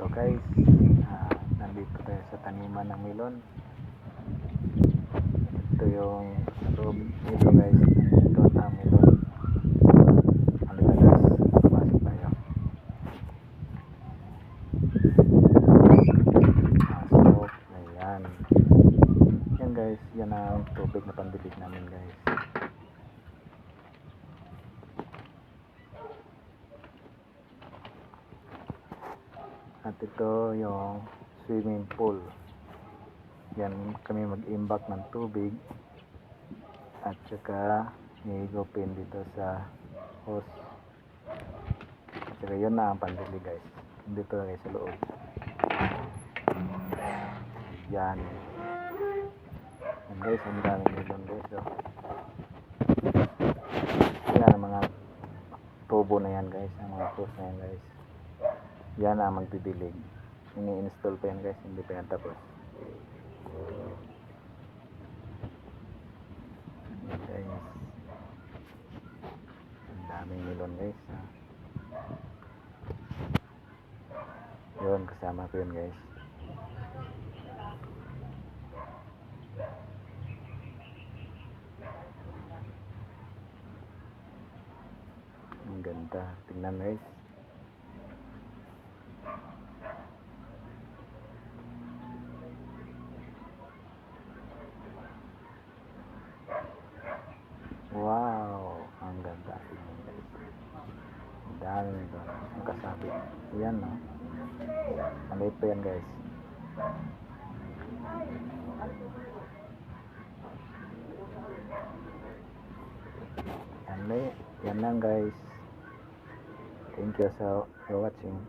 So guys, nandito tayo sa taniman ng melon. Ito yung loob nito guys, nandito ang melon. Halika guys, pasok tayo. Pasok, ayan. Yan guys, yan ang tubig na pandilig namin guys. At ito yung swimming pool. Yan kami mag-imbak ng tubig. At saka higupin dito sa hose. At saka yun na ang pandili guys. Dito na guys sa loob. Yan. Yan guys, ang daming melon guys. So, yan ang mga tubo na yan guys. Ang mga hose na yan guys. Yan ang magdidilig. Ini-install pa yan guys. Hindi pa yan tapos. Yan guys. Ang daming melon guys. Yun, kasama ko yun guys. Ang ganda. Tingnan guys. Wow, ang ganda. Tingnan guys. Ang dami nito. Ang kasabi. Yan no. Maliit pa yan guys. Yan lang guys. Thank you for watching.